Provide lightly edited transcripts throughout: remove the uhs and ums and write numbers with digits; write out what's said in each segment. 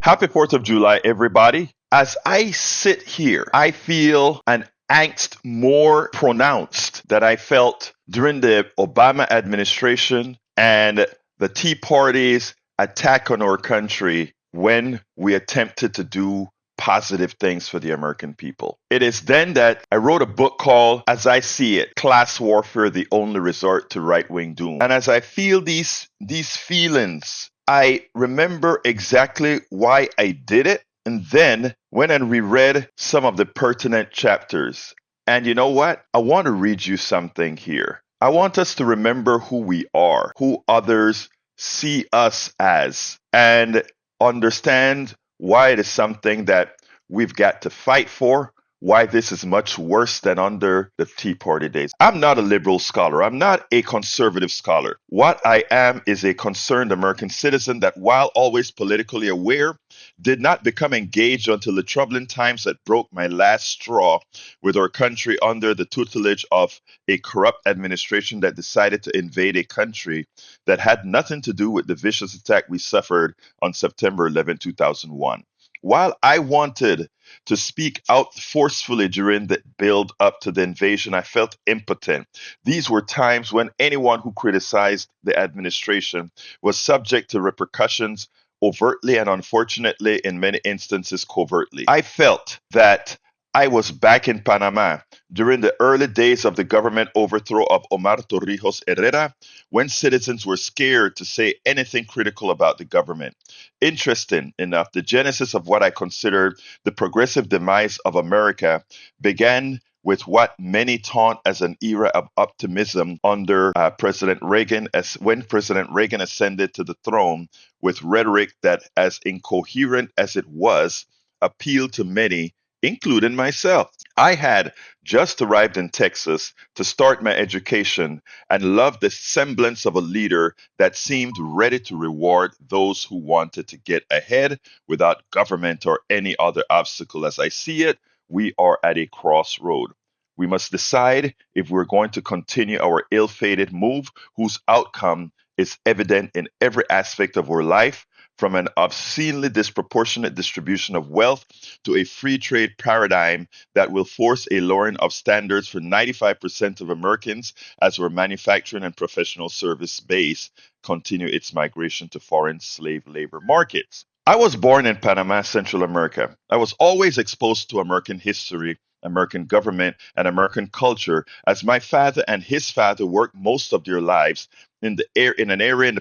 Happy 4th of July, everybody. As I sit here, I feel an angst more pronounced that I felt during the Obama administration and the Tea Party's attack on our country when we attempted to do positive things for the American people. It is then that I wrote a book called As I See It, Class Warfare, the Only Resort to Right-Wing Doom. And as I feel these feelings, I remember exactly why I did it, and then went and reread some of the pertinent chapters. And you know what? I want to read you something here. I want us to remember who we are, who others see us as, and understand why it is something that we've got to fight for, why this is much worse than under the Tea Party days. I'm not a liberal scholar. I'm not a conservative scholar. What I am is a concerned American citizen that, while always politically aware, did not become engaged until the troubling times that broke my last straw with our country under the tutelage of a corrupt administration that decided to invade a country that had nothing to do with the vicious attack we suffered on September 11, 2001. While I wanted to speak out forcefully during the build up to the invasion, I felt impotent. These were times when anyone who criticized the administration was subject to repercussions overtly and, unfortunately, in many instances, covertly. I felt that I was back in Panama during the early days of the government overthrow of Omar Torrijos Herrera, when citizens were scared to say anything critical about the government. Interesting enough, the genesis of what I considered the progressive demise of America began with what many taunt as an era of optimism under President Reagan, as when President Reagan ascended to the throne with rhetoric that, as incoherent as it was, appealed to many, including myself. I had just arrived in Texas to start my education and loved the semblance of a leader that seemed ready to reward those who wanted to get ahead without government or any other obstacle. As I see it, we are at a crossroad. We must decide if we're going to continue our ill fated move, whose outcome is evident in every aspect of our life, from an obscenely disproportionate distribution of wealth to a free trade paradigm that will force a lowering of standards for 95% of Americans as our manufacturing and professional service base continue its migration to foreign slave labor markets. I was born in Panama, Central America. I was always exposed to American history, American government, and American culture, as my father and his father worked most of their lives in an area in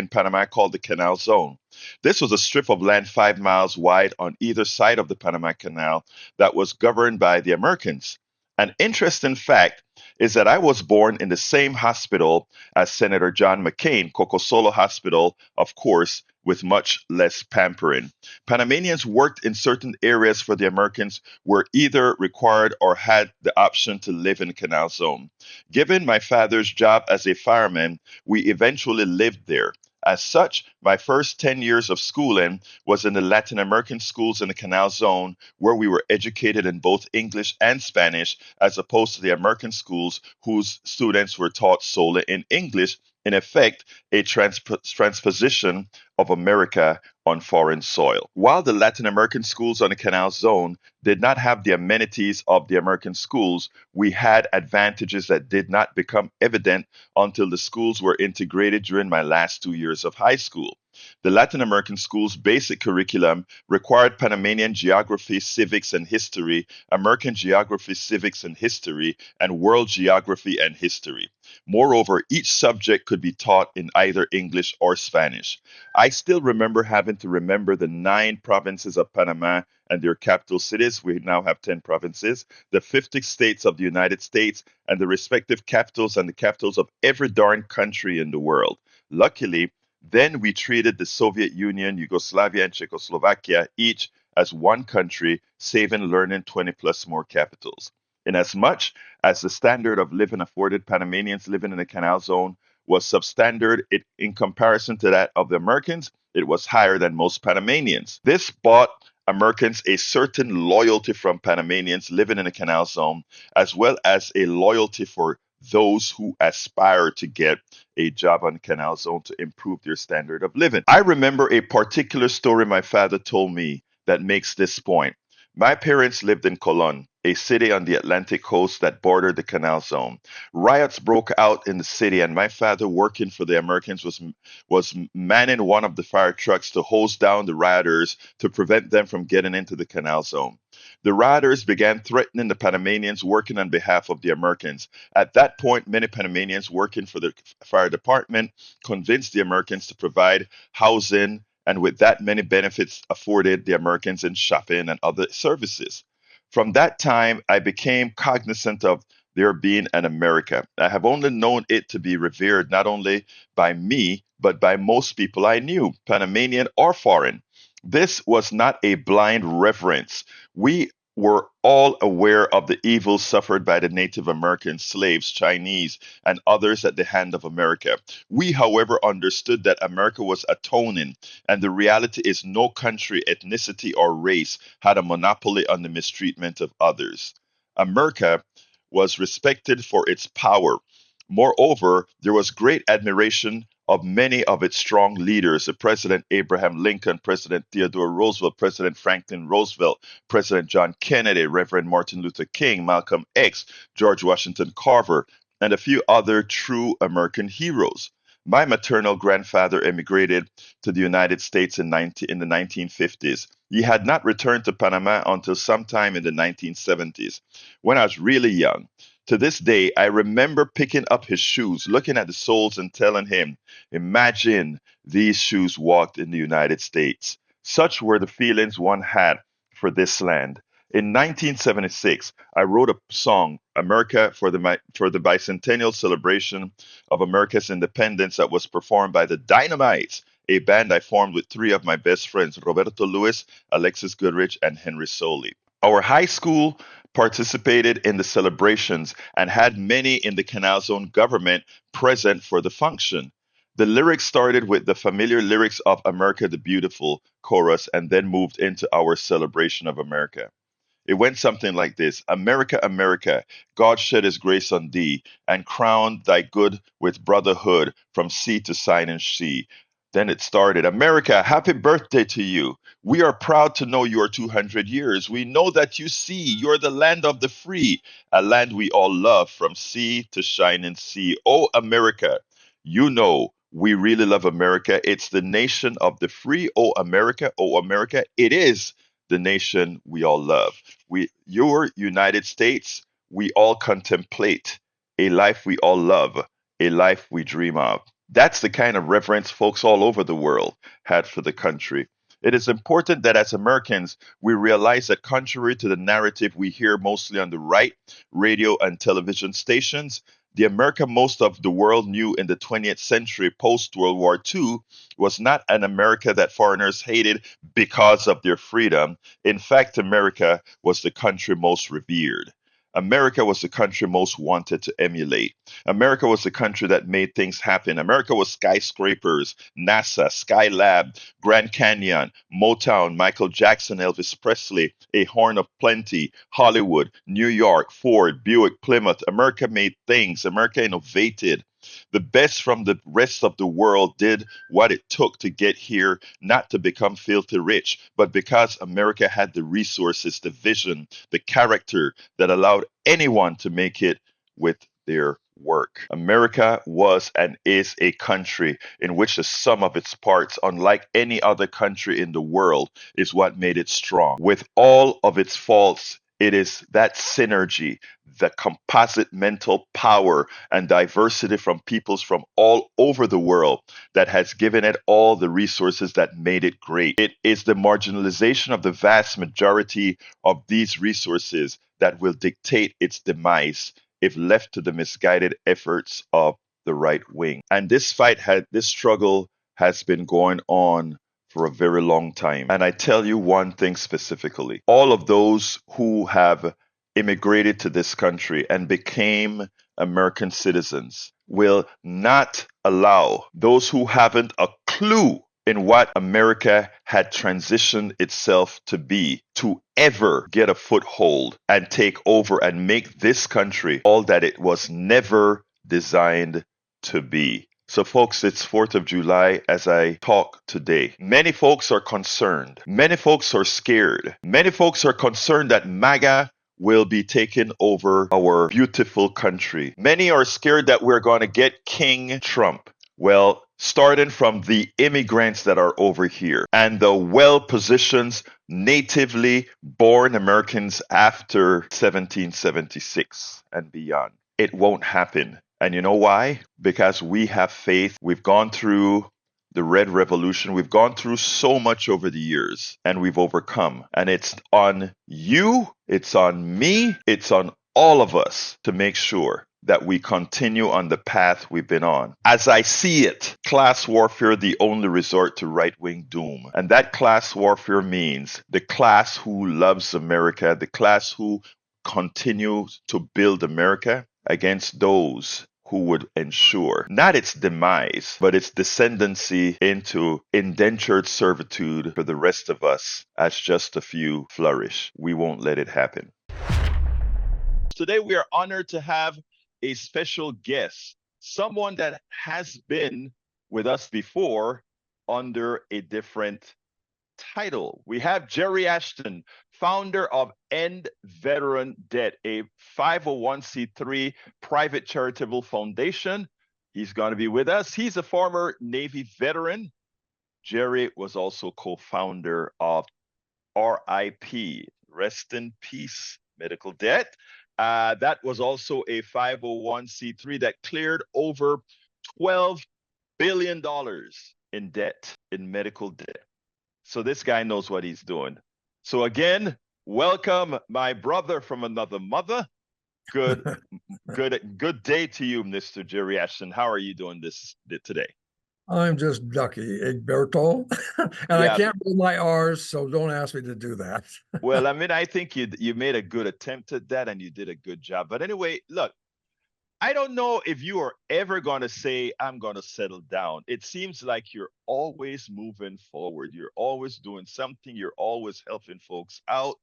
Panama called the Canal Zone. This was a strip of land 5 miles wide on either side of the Panama Canal that was governed by the Americans. An interesting fact is that I was born in the same hospital as Senator John McCain, Cocosolo Hospital, of course, with much less pampering. Panamanians worked in certain areas for the Americans were either required or had the option to live in the Canal Zone. Given my father's job as a fireman, we eventually lived there. As such, my first 10 years of schooling was in the Latin American schools in the Canal Zone, where we were educated in both English and Spanish, as opposed to the American schools whose students were taught solely in English, in effect, a transposition of America on foreign soil. While the Latin American schools on the Canal Zone did not have the amenities of the American schools, we had advantages that did not become evident until the schools were integrated during my last 2 years of high school. The Latin American school's basic curriculum required Panamanian geography, civics, and history, American geography, civics, and history, and world geography and history. Moreover, each subject could be taught in either English or Spanish. I still remember having to remember the 9 provinces of Panama and their capital cities. We now have 10 provinces, the 50 states of the United States, and the respective capitals and the capitals of every darn country in the world. Luckily, then we treated the Soviet Union, Yugoslavia, and Czechoslovakia each as one country, saving learning 20 plus more capitals. Inasmuch as the standard of living afforded Panamanians living in the Canal Zone was substandard in comparison to that of the Americans, it was higher than most Panamanians. This bought Americans a certain loyalty from Panamanians living in the Canal Zone, as well as a loyalty for those who aspire to get a job on Canal Zone to improve their standard of living. I remember a particular story my father told me that makes this point. My parents lived in Cologne, a city on the Atlantic coast that bordered the Canal Zone. Riots broke out in the city, and my father, working for the Americans, was manning one of the fire trucks to hose down the rioters to prevent them from getting into the Canal Zone. The rioters began threatening the Panamanians working on behalf of the Americans. At that point, many Panamanians working for the fire department convinced the Americans to provide housing, and with that, many benefits afforded the Americans in shopping and other services. From that time, I became cognizant of there being an America. I have only known it to be revered not only by me, but by most people I knew, Panamanian or foreign. This was not a blind reverence. We were all aware of the evils suffered by the Native American slaves, Chinese, and others at the hand of America. We, however, understood that America was atoning, and the reality is no country, ethnicity, or race had a monopoly on the mistreatment of others. America was respected for its power. Moreover, there was great admiration of many of its strong leaders, President Abraham Lincoln, President Theodore Roosevelt, President Franklin Roosevelt, President John Kennedy, Reverend Martin Luther King, Malcolm X, George Washington Carver, and a few other true American heroes. My maternal grandfather emigrated to the United States in the 1950s. He had not returned to Panama until sometime in the 1970s, when I was really young. To this day, I remember picking up his shoes, looking at the soles, and telling him, "Imagine these shoes walked in the United States." Such were the feelings one had for this land. In 1976, I wrote a song, America, for the bicentennial celebration of America's independence that was performed by the Dynamites, a band I formed with three of my best friends, Roberto Lewis, Alexis Goodrich, and Henry Soley. Our high school participated in the celebrations and had many in the Canal Zone government present for the function. The lyrics started with the familiar lyrics of America the Beautiful chorus and then moved into our celebration of America. It went something like this: America, America, God shed his grace on thee, and crowned thy good with brotherhood from sea to sign and sea. Then it started: America, happy birthday to you. We are proud to know you are 200 years. We know that you see you're the land of the free, a land we all love from sea to shining sea. Oh, America, you know we really love America. It's the nation of the free. Oh, America, it is the nation we all love. Your United States, we all contemplate a life we all love, a life we dream of. That's the kind of reverence folks all over the world had for the country. It is important that as Americans, we realize that contrary to the narrative we hear mostly on the right, radio and television stations, the America most of the world knew in the 20th century post World War II was not an America that foreigners hated because of their freedom. In fact, America was the country most revered. America was the country most wanted to emulate. America was the country that made things happen. America was skyscrapers, NASA, Skylab, Grand Canyon, Motown, Michael Jackson, Elvis Presley, A Horn of Plenty, Hollywood, New York, Ford, Buick, Plymouth. America made things. America innovated. The best from the rest of the world did what it took to get here, not to become filthy rich, but because America had the resources, the vision, the character that allowed anyone to make it with their work. America was and is a country in which the sum of its parts, unlike any other country in the world, is what made it strong. With all of its faults, it is that synergy, the composite mental power and diversity from peoples from all over the world that has given it all the resources that made it great. It is the marginalization of the vast majority of these resources that will dictate its demise if left to the misguided efforts of the right wing. And this struggle has been going on for a very long time. And I tell you one thing specifically: all of those who have immigrated to this country and became American citizens will not allow those who haven't a clue in what America had transitioned itself to be, to ever get a foothold and take over and make this country all that it was never designed to be. So, folks, it's 4th of July as I talk today. Many folks are concerned. Many folks are scared. Many folks are concerned that MAGA will be taking over our beautiful country. Many are scared that we're going to get King Trump. Well, starting from the immigrants that are over here and the well-positioned natively born Americans after 1776 and beyond. It won't happen. And you know why? Because we have faith. We've gone through the Red Revolution. We've gone through so much over the years and we've overcome. And it's on you, it's on me, it's on all of us to make sure that we continue on the path we've been on. As I see it, class warfare, the only resort to right-wing doom. And that class warfare means the class who loves America, the class who continues to build America against those who would ensure not its demise, but its descendancy into indentured servitude for the rest of us as just a few flourish. We won't let it happen. Today, we are honored to have a special guest, someone that has been with us before under a different title. We have Jerry Ashton, founder of End Veteran Debt, a 501c3 private charitable foundation. He's going to be with us. He's a former Navy veteran. Jerry was also co-founder of RIP, Rest in Peace Medical Debt. That was also a 501c3 that cleared over $12 billion in debt, in medical debt. So this guy knows what he's doing. So again, welcome, my brother from another mother. Good day to you, Mr. Jerry Ashton. How are you doing today? I'm just ducky, Egberto, and yeah. I can't read my R's, so don't ask me to do that. Well, I mean, I think you made a good attempt at that, and you did a good job. But anyway, look, I don't know if you are ever going to say, I'm going to settle down. It seems like you're always moving forward. You're always doing something. You're always helping folks out.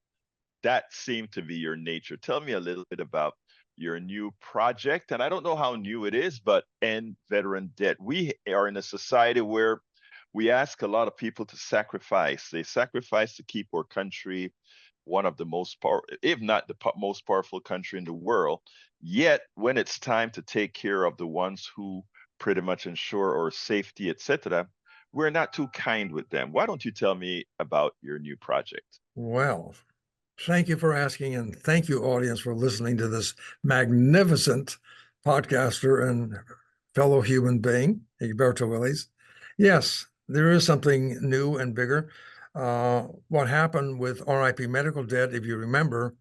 That seemed to be your nature. Tell me a little bit about your new project. And I don't know how new it is, but End Veteran Debt. We are in a society where we ask a lot of people to sacrifice. They sacrifice to keep our country one of the most powerful, if not the most powerful country in the world. Yet, when it's time to take care of the ones who pretty much ensure our safety, etc., we're not too kind with them. Why don't you tell me about your new project? Well, thank you for asking, and thank you, audience, for listening to this magnificent podcaster and fellow human being, Egberto Willies. Yes, there is something new and bigger. What happened with RIP Medical Debt, if you remember,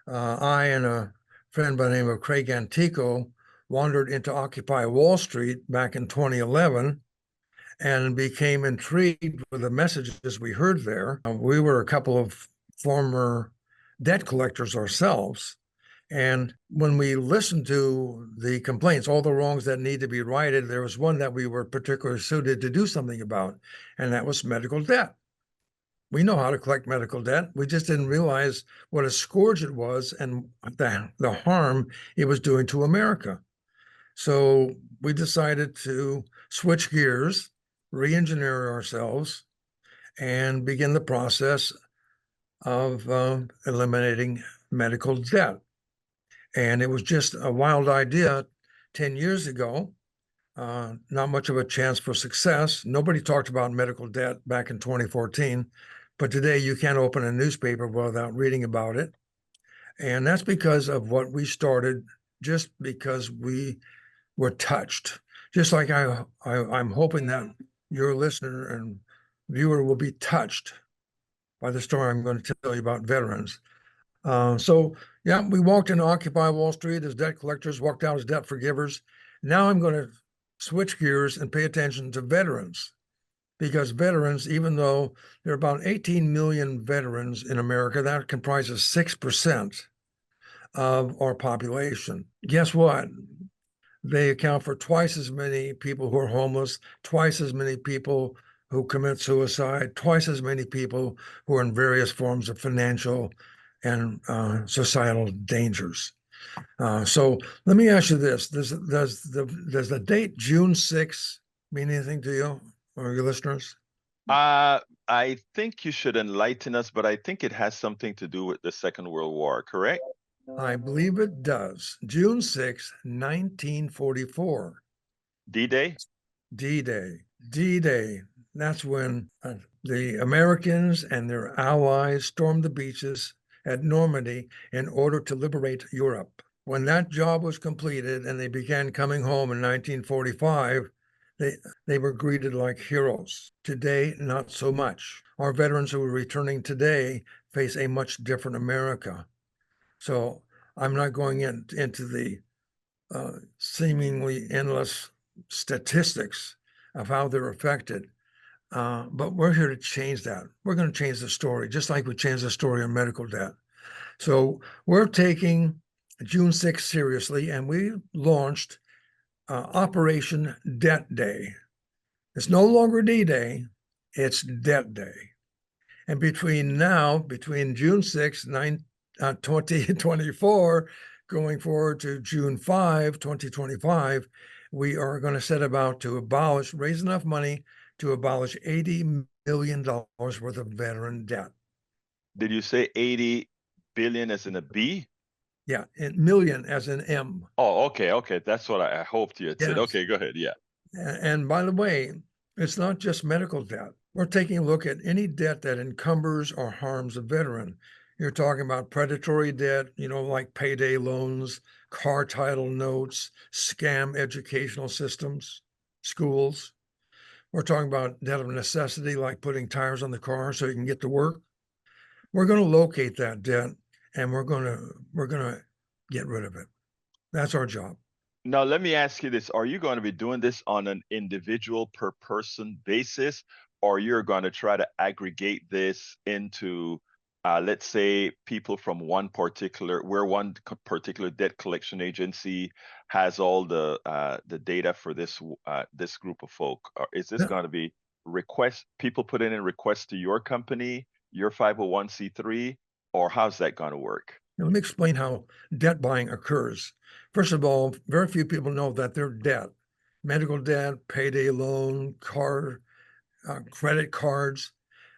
I and a friend by the name of Craig Antico wandered into Occupy Wall Street back in 2011 and became intrigued with the messages we heard there. We were a couple of former debt collectors ourselves. And when we listened to the complaints, all the wrongs that need to be righted, there was one that we were particularly suited to do something about, and that was medical debt. We know how to collect medical debt. We just didn't realize what a scourge it was and the harm it was doing to America. So we decided to switch gears, re-engineer ourselves, and begin the process of eliminating medical debt. And it was just a wild idea 10 years ago. Not much of a chance for success. Nobody talked about medical debt back in 2014. But today you can't open a newspaper without reading about it. And that's because of what we started, just because we were touched. Just like I'm hoping that your listener and viewer will be touched by the story I'm going to tell you about veterans. So yeah, we walked into Occupy Wall Street as debt collectors, walked out as debt forgivers. Now I'm going to switch gears and pay attention to veterans. Because veterans, even though there are about 18 million veterans in America, that comprises 6% of our population. Guess what? They account for twice as many people who are homeless, twice as many people who commit suicide, twice as many people who are in various forms of financial and societal dangers. So let me ask you this: does the date June 6th mean anything to you or your listeners? I think you should enlighten us, but I think it has something to do with the Second World War, correct? I believe it does. June 6th, 1944. D-Day? D-Day. D-Day. That's when the Americans and their allies stormed the beaches at Normandy in order to liberate Europe. When that job was completed and they began coming home in 1945, they were greeted like heroes. Today, not so much. Our veterans who are returning today face a much different America. So I'm not going into the seemingly endless statistics of how they're affected. But we're here to change that. We're going to change the story, just like we changed the story on medical debt. So we're taking June 6th seriously, and we launched Operation Debt Day. It's no longer D-Day, it's Debt Day. And between June 6th, 2024, going forward to June 5, 2025, we are going to set about to raise enough money to abolish $80 million worth of veteran debt. Did you say 80 billion as in a B? Yeah, and million as in M. Oh, okay, okay. That's what I hoped you had said. Yes. Okay, go ahead. Yeah. And by the way, it's not just medical debt. We're taking a look at any debt that encumbers or harms a veteran. You're talking about predatory debt, like payday loans, car title notes, scam educational systems, schools. We're talking about debt of necessity, like putting tires on the car so you can get to work. We're going to locate that debt and we're going to get rid of it. That's our job. Now, let me ask you this. Are you going to be doing this on an individual per person basis, or you're going to try to aggregate this into, let's say, people from one particular debt collection agency has all the data for this group of folk? Or is this Yeah. going to be people put in requests to your company, your 501c3, or how's that going to work? Now, let me explain how debt buying occurs. First of all, very few people know that their debt, medical debt, payday loan, credit cards,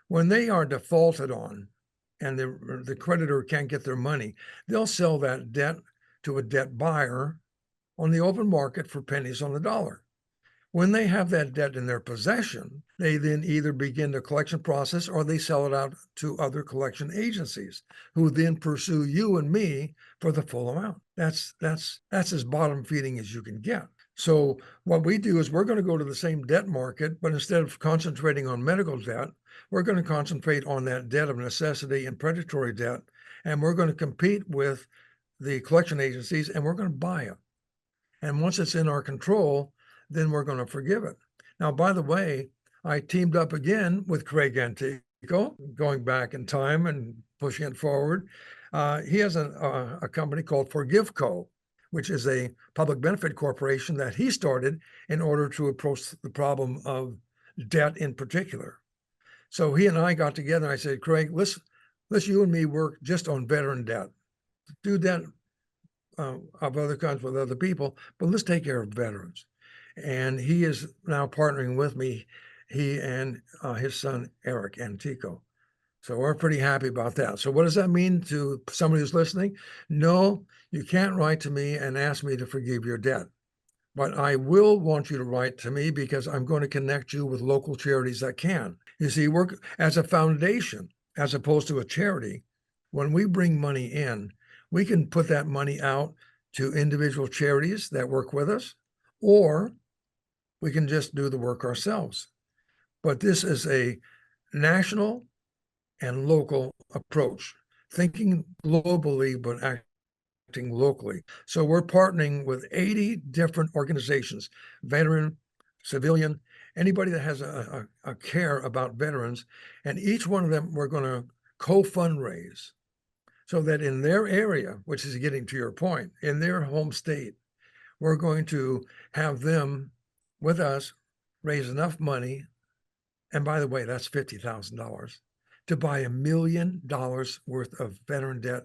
when they are defaulted on and the creditor can't get their money, they'll sell that debt to a debt buyer on the open market for pennies on the dollar. When they have that debt in their possession, they then either begin the collection process or they sell it out to other collection agencies who then pursue you and me for the full amount. That's as bottom feeding as you can get. So what we do is we're going to go to the same debt market, but instead of concentrating on medical debt, we're going to concentrate on that debt of necessity and predatory debt, and we're going to compete with the collection agencies and we're going to buy it. And once it's in our control, then we're going to forgive it. Now, by the way, I teamed up again with Craig Antico, going back in time and pushing it forward. He has a company called Forgive Co., which is a public benefit corporation that he started in order to approach the problem of debt in particular. So he and I got together and I said, Craig, let's you and me work just on veteran debt. Do that of other kinds with other people, but let's take care of veterans. And he is now partnering with me, he and his son, Eric Antico. So we're pretty happy about that. So what does that mean to somebody who's listening? No, you can't write to me and ask me to forgive your debt. But I will want you to write to me because I'm going to connect you with local charities that can. You see, work as a foundation as opposed to a charity. When we bring money in, we can put that money out to individual charities that work with us, or we can just do the work ourselves. But this is a national and local approach, thinking globally, but acting locally. So we're partnering with 80 different organizations, veteran, civilian, anybody that has a care about veterans, and each one of them we're going to co-fundraise so that in their area, which is getting to your point, in their home state, we're going to have them with us raise enough money and by the way, that's $50,000, to buy $1 million worth of veteran debt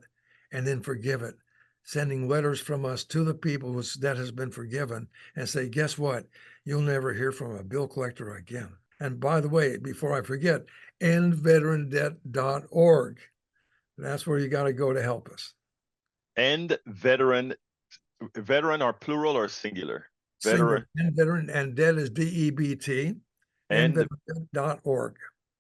and then forgive it, sending letters from us to the people whose debt has been forgiven and say, guess what? You'll never hear from a bill collector again. And by the way, before I forget, endveterandebt.org. That's where you got to go to help us. And veteran are plural or singular? Singular, veteran, and debt is DEBT, And endveterandebt.org.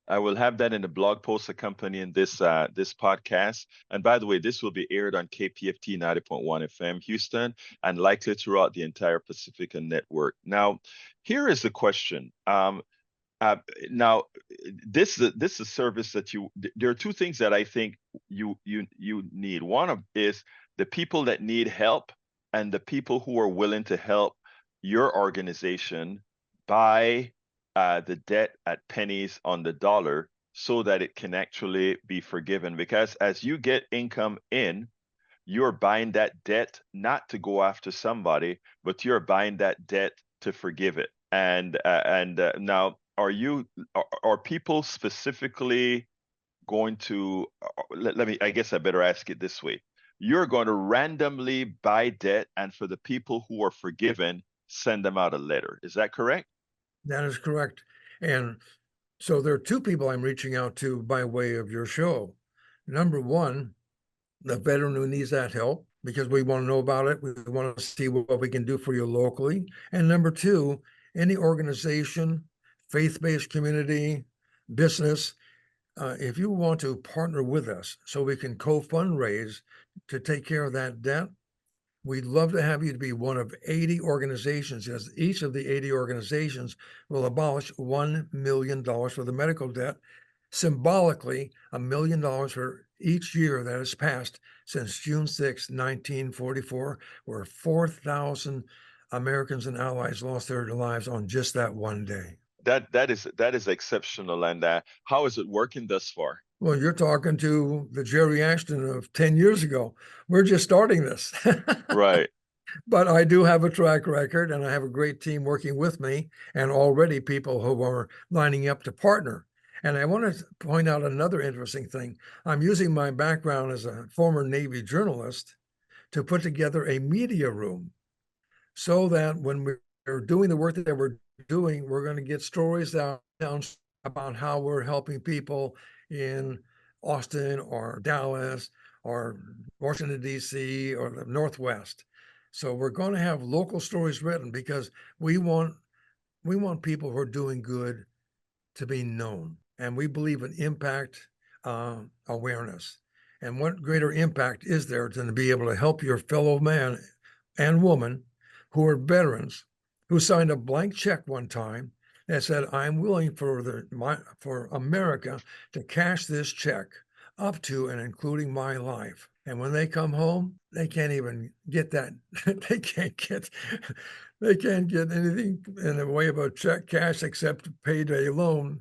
I will have that in the blog post accompanying this this podcast. And by the way, this will be aired on KPFT 90.1 FM Houston and likely throughout the entire Pacifica network. Now, here is the question. Now, this is a service that there are two things that I think you need. One is the people that need help and the people who are willing to help your organization buy the debt at pennies on the dollar so that it can actually be forgiven. Because as you get income in, you're buying that debt not to go after somebody, but you're buying that debt to forgive it. And now, are people specifically going to let me, I guess I better ask it this way. You're going to randomly buy debt, and for the people who are forgiven, send them out a letter. Is that correct? That is correct. And so there are two people I'm reaching out to by way of your show. Number one, the veteran who needs that help, because we want to know about it. We want to see what we can do for you locally. And number two, any organization, faith-based community, business, if you want to partner with us so we can co-fundraise to take care of that debt, we'd love to have you to be one of 80 organizations, as each of the 80 organizations will abolish $1 million for the medical debt, symbolically $1 million for each year that has passed since June 6, 1944, where 4,000 Americans and allies lost their lives on just that one day. That is exceptional. And how is it working thus far? Well, you're talking to the Jerry Ashton of 10 years ago. We're just starting this. Right. But I do have a track record, and I have a great team working with me, and already people who are lining up to partner. And I want to point out another interesting thing. I'm using my background as a former Navy journalist to put together a media room so that when we're doing the work that we're doing, we're going to get stories out about how we're helping people in Austin or Dallas or Washington, D.C. or the Northwest. So we're going to have local stories written because we want people who are doing good to be known. And we believe in impact awareness. And what greater impact is there than to be able to help your fellow man and woman who are veterans who signed a blank check one time that said, I'm willing for America to cash this check up to and including my life. And when they come home, they can't even get that. they can't get anything in the way of a check cash except payday loan.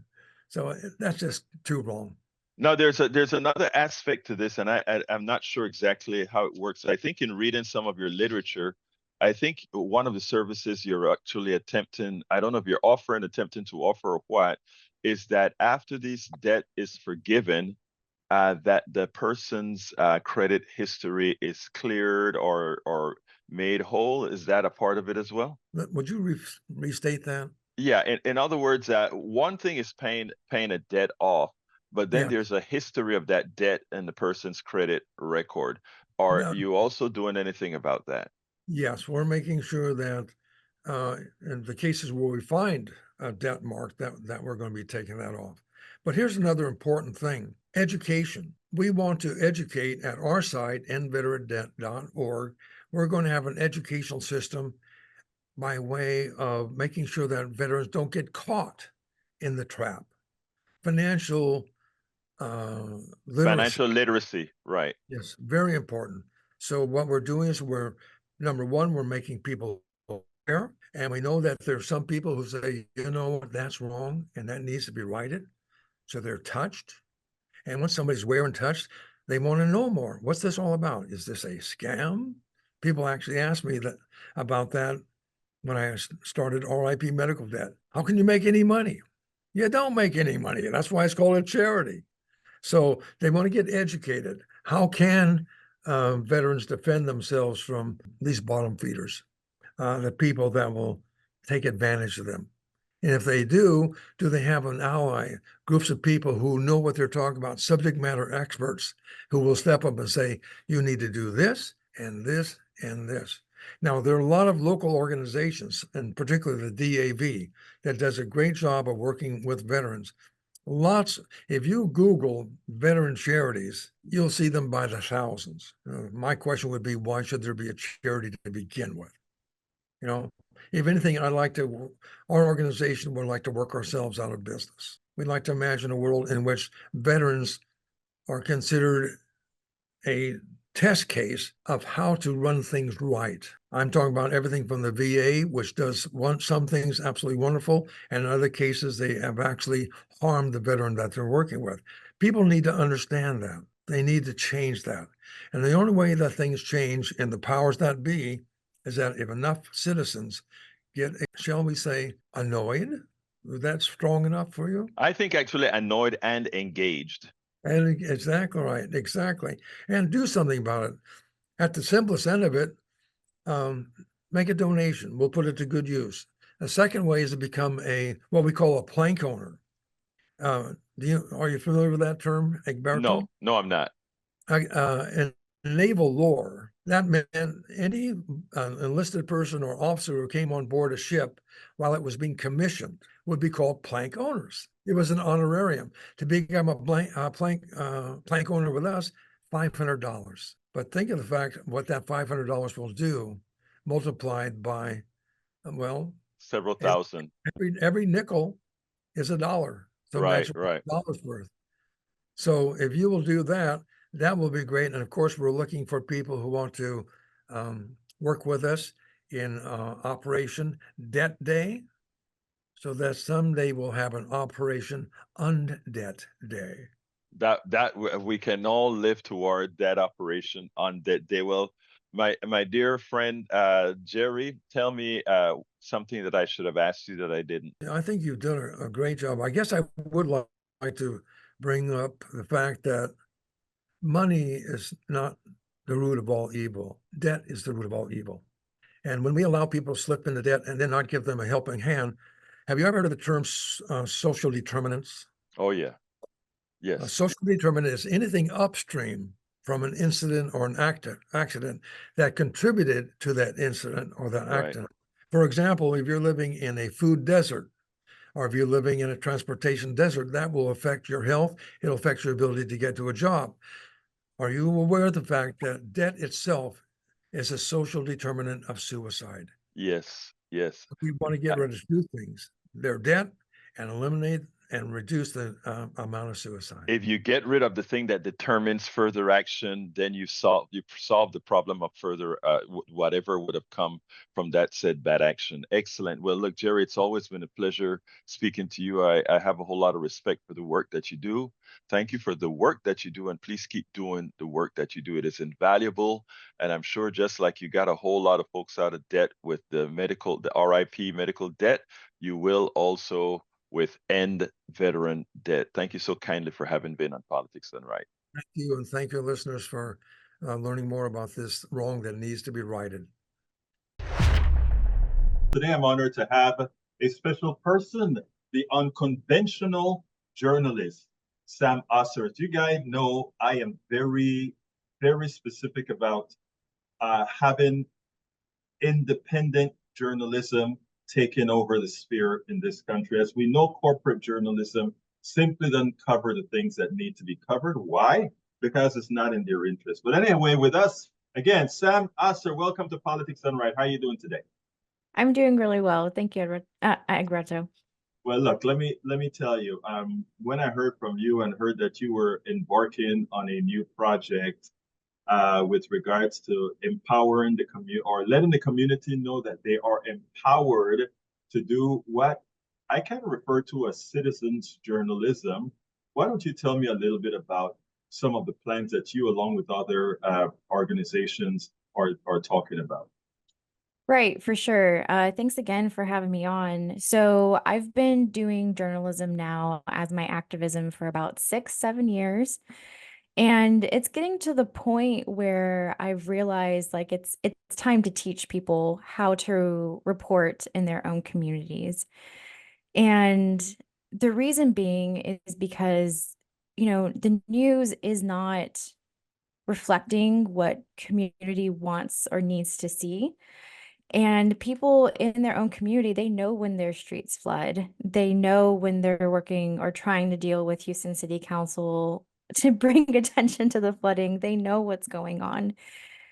So that's just too wrong. Now, there's another aspect to this, and I'm not sure exactly how it works. I think in reading some of your literature, I think one of the services you're actually attempting, I don't know if you're attempting to offer or what, is that after this debt is forgiven, that the person's credit history is cleared or made whole. Is that a part of it as well? Would you restate that? Yeah, in other words, one thing is paying a debt off, but then Yeah. there's a history of that debt in the person's credit record. Are No, you also doing anything about that? yes, we're making sure that in the cases where we find a debt mark that we're going to be taking that off. But here's another important thing: education. We want to educate at our site, endveterandebt.org. We're going to have an educational system by way of making sure that veterans don't get caught in the trap. Financial literacy. Financial literacy, right. Yes, very important. So what we're doing is number one, we're making people aware, and we know that there's some people who say, you know, that's wrong and that needs to be righted. So they're touched. And when somebody's aware and touched, they want to know more. What's this all about? Is this a scam? People actually ask me about that when I started RIP Medical Debt. How can you make any money? You don't make any money. That's why it's called a charity. So they want to get educated. How can veterans defend themselves from these bottom feeders, the people that will take advantage of them? And if they do they have an ally, groups of people who know what they're talking about, subject matter experts who will step up and say, you need to do this and this and this. Now, there are a lot of local organizations, and particularly the DAV, that does a great job of working with veterans. Lots, if you Google veteran charities, you'll see them by the thousands. My question would be, why should there be a charity to begin with? You know, if anything, our organization would like to work ourselves out of business. We'd like to imagine a world in which veterans are considered a test case of how to run things right. I'm talking about everything from the VA, which does some things absolutely wonderful, and in other cases, they have actually harmed the veteran that they're working with. People need to understand that. They need to change that. And the only way that things change in the powers that be is that if enough citizens get, shall we say, annoyed, that's strong enough for you? I think actually annoyed and engaged. And exactly right, exactly. And do something about it. At the simplest end of it, make a donation. We'll put it to good use. The second way is to become what we call a plank owner. Are you familiar with that term, Egberto? No, I'm not. In naval lore, that meant any enlisted person or officer who came on board a ship while it was being commissioned would be called plank owners. It was an honorarium. To become a plank owner with us, $500. But think of the fact what that $500 will do, multiplied by, well, Several thousand. every nickel is $1. So Right, imagine right. dollars worth. So if you will do that, that will be great. And of course, we're looking for people who want to work with us in Operation Debt Day, so that someday we'll have an Operation Undebt Day. That we can all live toward that operation on that day. Well, my dear friend Jerry, tell me something that I should have asked you that I didn't. I think you've done a great job. I guess I would like to bring up the fact that money is not the root of all evil. Debt is the root of all evil. And when we allow people to slip into debt and then not give them a helping hand, have you ever heard of the term social determinants? Oh yeah, yes, Social determinant is anything upstream from an incident or an accident that contributed to that incident or that right. accident. For example, if you're living in a food desert, or if you're living in a transportation desert, that will affect your health. It'll affect your ability to get to a job. Are you aware of the fact that debt itself is a social determinant of suicide? Yes, yes. We want to get rid of two things: their debt, and eliminate and reduce the amount of suicide. If you get rid of the thing that determines further action, then you solve the problem of further whatever would have come from that said bad action. Excellent. Well, look, Jerry, it's always been a pleasure speaking to you. I have a whole lot of respect for the work that you do. Thank you for the work that you do, and please keep doing the work that you do. It is invaluable, and I'm sure just like you got a whole lot of folks out of debt with the RIP medical debt, you will also with End Veteran Debt. Thank you so kindly for having been on Politics Done Right. Thank you, and thank you, listeners, for learning more about this wrong that needs to be righted. Today, I'm honored to have a special person, the unconventional journalist, Sam Oser. As you guys know, I am very, very specific about having independent journalism taking over the sphere in this country. As we know, corporate journalism simply doesn't cover the things that need to be covered. Why? Because it's not in their interest. But anyway, with us again, Sam Oser, welcome to Politics Done Right. How are you doing today? I'm doing really well. Thank you, Egberto. Well, look, let me tell you, when I heard from you and heard that you were embarking on a new project with regards to empowering the community or letting the community know that they are empowered to do what I kind of refer to as citizens journalism. Why don't you tell me a little bit about some of the plans that you, along with other organizations, are talking about? Right, for sure. Thanks again for having me on. So I've been doing journalism now as my activism for about 6, 7 years. And it's getting to the point where I've realized like it's time to teach people how to report in their own communities. And the reason being is because, the news is not reflecting what community wants or needs to see. And people in their own community, they know when their streets flood. They know when they're working or trying to deal with Houston City Council to bring attention to the flooding. They know what's going on.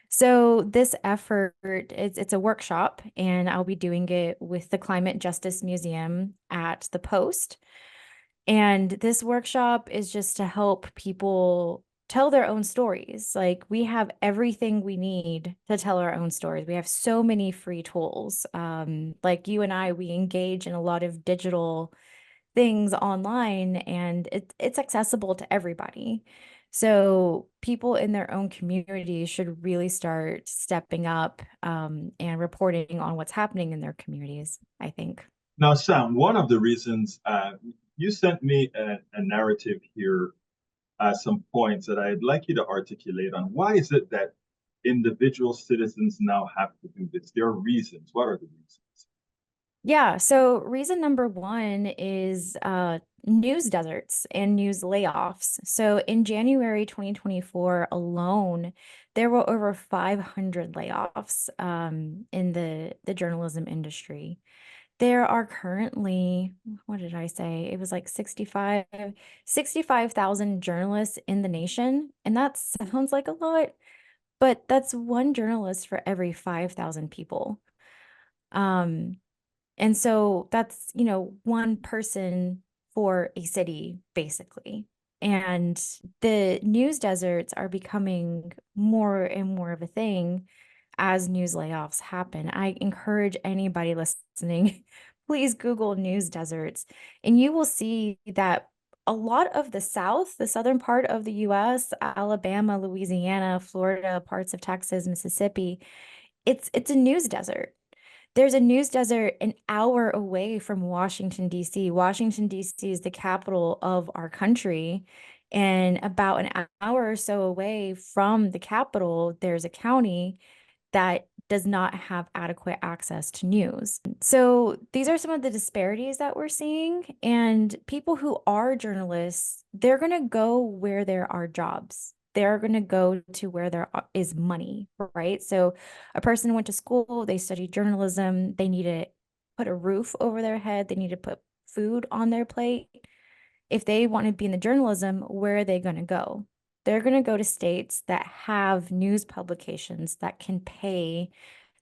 So this effort, it's a workshop, and I'll be doing it with the Climate Justice Museum at the Post. And this workshop is just to help people tell their own stories. Like we have everything we need to tell our own stories. We have so many free tools. Like you and I, we engage in a lot of digital things online, and it's accessible to everybody. So people in their own community should really start stepping up and reporting on what's happening in their communities, I think. Now, Sam, one of the reasons you sent me a narrative here, some points that I'd like you to articulate on. Why is it that individual citizens now have to do this? There are reasons. What are the reasons? Yeah, so reason number one is news deserts and news layoffs. So in January 2024 alone, there were over 500 layoffs in the journalism industry. There are currently, what did I say? It was like 65,000 journalists in the nation. And that sounds like a lot, but that's one journalist for every 5,000 people. Um, and so that's, one person for a city, basically. And the news deserts are becoming more and more of a thing as news layoffs happen. I encourage anybody listening, please Google news deserts, and you will see that a lot of the South, the southern part of the US, Alabama, Louisiana, Florida, parts of Texas, Mississippi, it's a news desert. There's a news desert an hour away from Washington, D.C. Washington, D.C. is the capital of our country. And about an hour or so away from the capital, there's a county that does not have adequate access to news. So these are some of the disparities that we're seeing. And people who are journalists, they're going to go where there are jobs. They're going to go to where there is money, right? So a person went to school, they studied journalism, they need to put a roof over their head, they need to put food on their plate. If they want to be in the journalism, where are they going to go? They're going to go to states that have news publications that can pay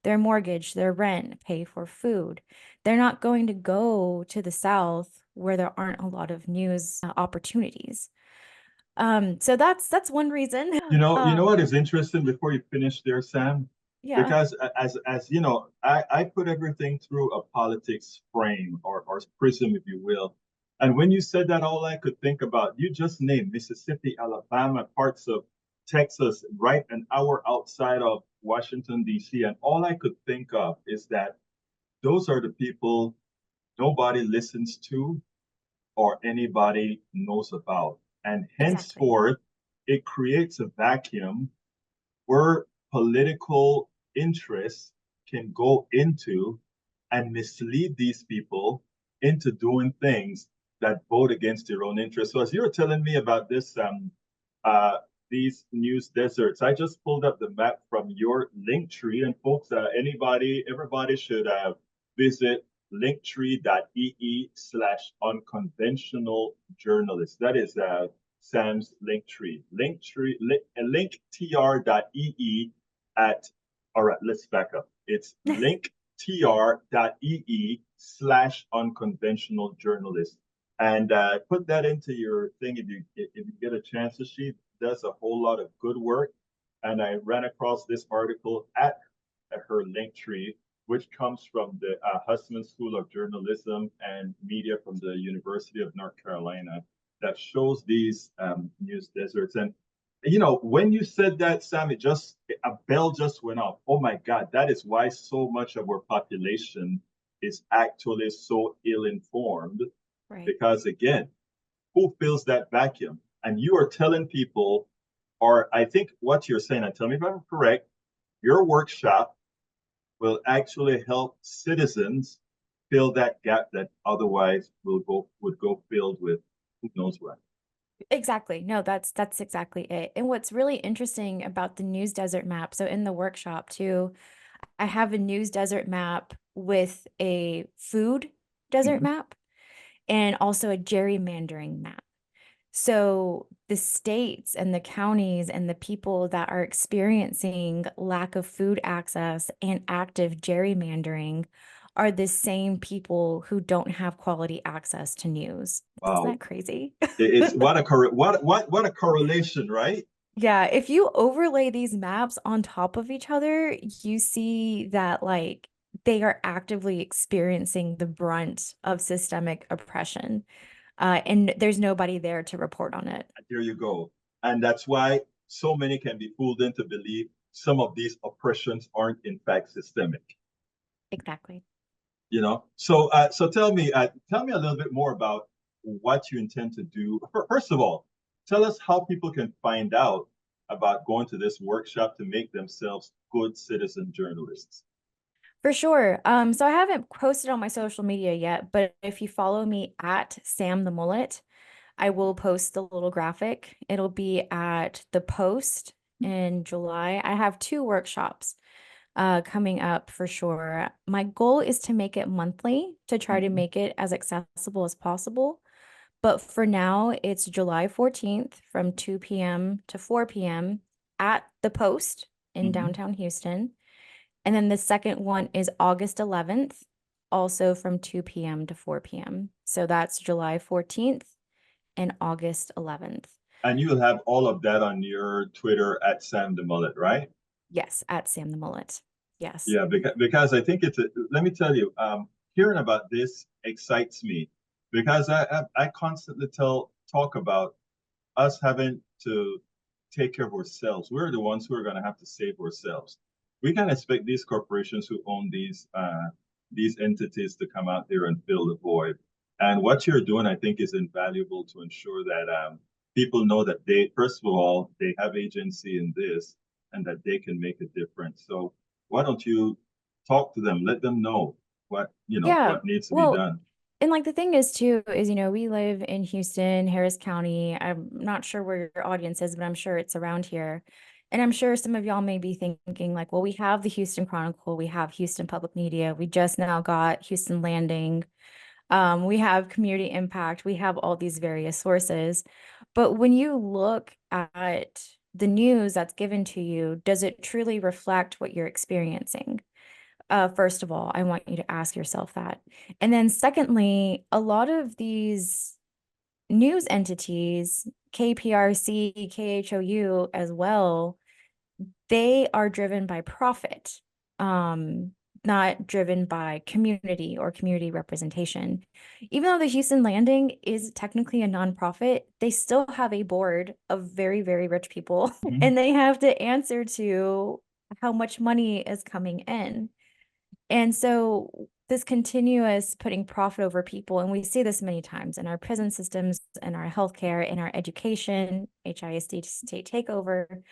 their mortgage, their rent, pay for food. They're not going to go to the South where there aren't a lot of news opportunities. So that's one reason. You know what is interesting before you finish there, Sam? Yeah. Because as you know, I put everything through a politics frame or prism, if you will. And when you said that, all I could think about, you just named Mississippi, Alabama, parts of Texas, right an hour outside of Washington, D.C. And all I could think of is that those are the people nobody listens to or anybody knows about. And Exactly. henceforth, it creates a vacuum where political interests can go into and mislead these people into doing things that vote against their own interests. So as you were telling me about this, uh, these news deserts, I just pulled up the map from your link tree, and folks, everybody should visit linktree.ee/unconventional journalist. That is Sam's link tree. Linktr.ee at, all right, let's back up. It's linktr.ee/unconventional journalist. And put that into your thing if you get a chance. She does a whole lot of good work. And I ran across this article at her link tree, which comes from the Hussman School of Journalism and Media from the University of North Carolina, that shows these news deserts. And when you said that, Sam, a bell just went off. Oh my God, that is why so much of our population is actually so ill-informed. Right. Because again, who fills that vacuum? And you are telling people, or I think what you're saying, and tell me if I'm correct, your workshop will actually help citizens fill that gap that otherwise would go filled with who knows what. Exactly. No, that's exactly it. And what's really interesting about the news desert map, so in the workshop too, I have a news desert map with a food desert Mhm. map and also a gerrymandering map. So the states and the counties and the people that are experiencing lack of food access and active gerrymandering are the same people who don't have quality access to news. Isn't Wow, that crazy? it's what a correlation, right? Yeah, if you overlay these maps on top of each other, you see that like they are actively experiencing the brunt of systemic oppression, and there's nobody there to report on it. There you go. And that's why so many can be fooled into believe some of these oppressions aren't in fact systemic. Exactly. So tell me a little bit more about what you intend to do. First of all, tell us how people can find out about going to this workshop to make themselves good citizen journalists. For sure. So I haven't posted on my social media yet, but if you follow me at Sam the Mullet, I will post the little graphic. It'll be at the Post in July. I have 2 workshops coming up for sure. My goal is to make it monthly to try to Mhm. make it as accessible as possible. But for now, it's July 14th from 2 p.m. to 4 p.m. at the Post in Mhm. downtown Houston. And then the second one is August 11th, also from 2 p.m. to 4 p.m. So that's July 14th and August 11th. And you'll have all of that on your Twitter at Sam the Mullet, right? Yes, at Sam the Mullet. Yes. Yeah, because I think let me tell you, hearing about this excites me because I constantly talk about us having to take care of ourselves. We're the ones who are going to have to save ourselves. We can't expect these corporations who own these entities to come out there and fill the void. And what you're doing, I think, is invaluable to ensure that people know that first of all, they have agency in this and that they can make a difference. So why don't you talk to them, let them know Yeah. what needs to be Well, done. and like the thing is too, is, we live in Houston, Harris County. I'm not sure where your audience is, but I'm sure it's around here. And I'm sure some of y'all may be thinking like, well, we have the Houston Chronicle, we have Houston Public Media, we just now got Houston Landing. We have community impact, we have all these various sources. But when you look at the news that's given to you, does it truly reflect what you're experiencing? First of all, I want you to ask yourself that. And then secondly, a lot of these news entities, KPRC, KHOU as well, they are driven by profit, not driven by community or community representation. Even though the Houston Landing is technically a nonprofit, they still have a board of very, very rich people, Mhm. and they have to answer to how much money is coming in. And so this continuous putting profit over people, and we see this many times in our prison systems, in our healthcare, in our education, HISD state takeover,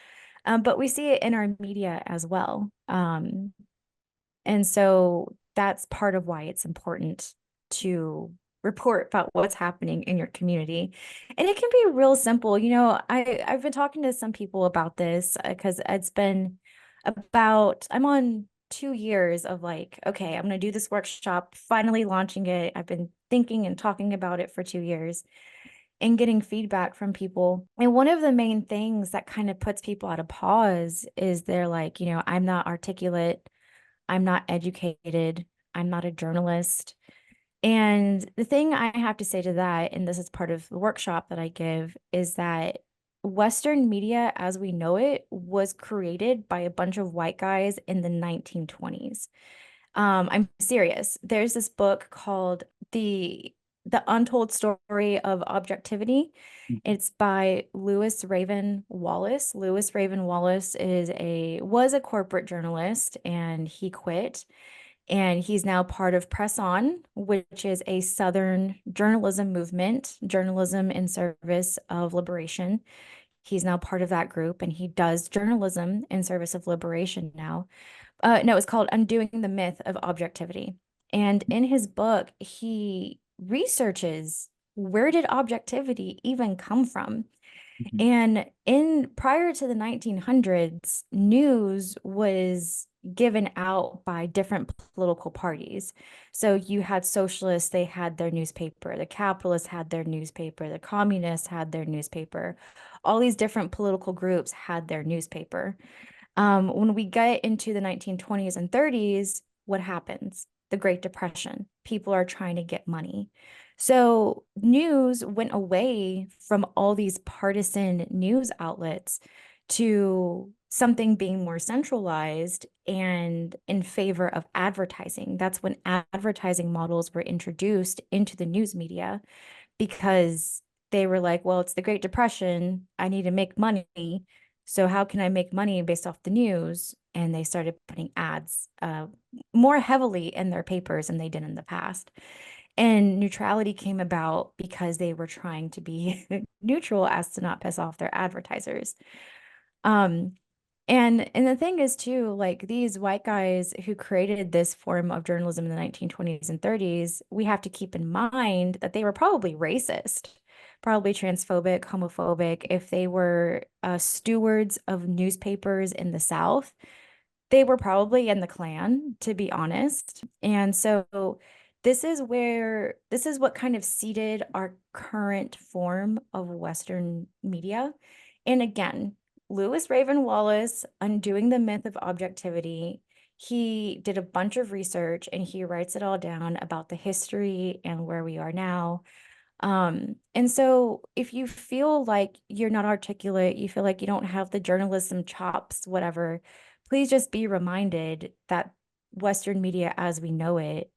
but we see it in our media as well. And so that's part of why it's important to report about what's happening in your community. And it can be real simple. I've been talking to some people about this because it's been I'm on 2 years of like, okay, I'm going to do this workshop, finally launching it. I've been thinking and talking about it for 2 years and getting feedback from people. And one of the main things that kind of puts people at a pause is they're like, I'm not articulate, I'm not educated, I'm not a journalist. And the thing I have to say to that, and this is part of the workshop that I give, is that Western media as we know it was created by a bunch of white guys in the 1920s. I'm serious. There's this book called The Untold Story of Objectivity. Mhm. It's by Lewis Raven Wallace. Lewis Raven Wallace was a corporate journalist, and he quit. And he's now part of Press On, which is a Southern journalism movement, journalism in service of liberation. He's now part of that group, and he does journalism in service of liberation now. No, it's called Undoing the Myth of Objectivity. And in his book, he researches, where did objectivity even come from? Mhm. And prior to the 1900s, news was given out by different political parties. So you had socialists, they had their newspaper, the capitalists had their newspaper, the communists had their newspaper. All these different political groups had their newspaper. When we get into the 1920s and 30s, what happens? The Great Depression. People are trying to get money. So news went away from all these partisan news outlets to something being more centralized and in favor of advertising. That's when advertising models were introduced into the news media, because they were like, well, it's the Great Depression. I need to make money. So how can I make money based off the news? And they started putting ads more heavily in their papers than they did in the past. And neutrality came about because they were trying to be neutral as to not piss off their advertisers. Um, and the thing is too, like, these white guys who created this form of journalism in the 1920s and 30s, we have to keep in mind that they were probably racist, probably transphobic, homophobic. If they were stewards of newspapers in the South, they were probably in the Klan, to be honest. And so this is what kind of seeded our current form of Western media. And again, Lewis Raven Wallace, Undoing the Myth of Objectivity, he did a bunch of research and he writes it all down about the history and where we are now. And so if you feel like you're not articulate, you feel like you don't have the journalism chops, whatever, please just be reminded that Western media as we know it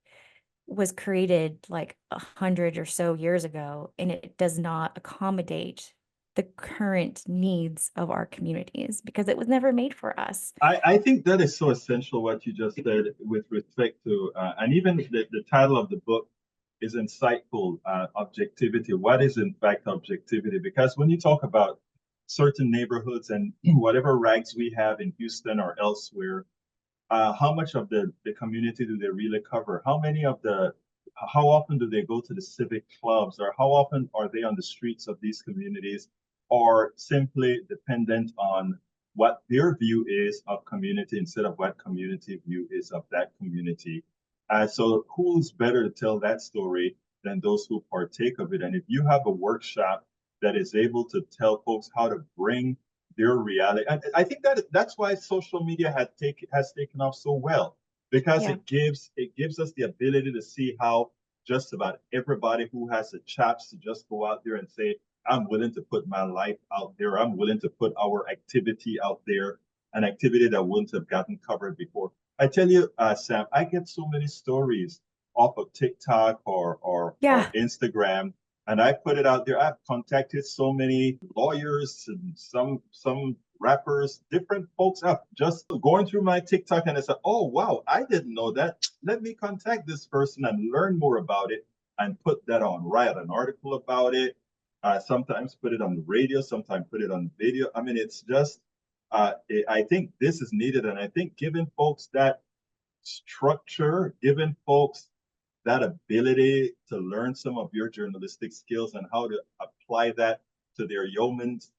was created like 100 or so years ago, and it does not accommodate the current needs of our communities because it was never made for us. I think that is so essential what you just said with respect to, and even the title of the book is insightful, objectivity. What is in fact objectivity? Because when you talk about certain neighborhoods and whatever rags we have in Houston or elsewhere, how much of the community do they really cover? How often do they go to the civic clubs, or how often are they on the streets of these communities, or simply dependent on what their view is of community instead of what community view is of that community? So who's better to tell that story than those who partake of it? And if you have a workshop that is able to tell folks how to bring their reality. And I think that's why social media has taken off so well, because Yeah. it gives us the ability to see how just about everybody who has the chops to just go out there and say, I'm willing to put my life out there. I'm willing to put our activity out there, an activity that wouldn't have gotten covered before. I tell you, Sam, I get so many stories off of TikTok or Yeah. Instagram, and I put it out there. I've contacted so many lawyers and some rappers, different folks. Up just going through my TikTok, and I said, "Oh wow, I didn't know that. Let me contact this person and learn more about it, and put that on. Write an article about it. Sometimes put it on the radio. Sometimes put it on video. I mean, it's just. I think this is needed, and I think giving folks that structure, giving folks that ability to learn some of your journalistic skills and how to apply that to their yeoman's,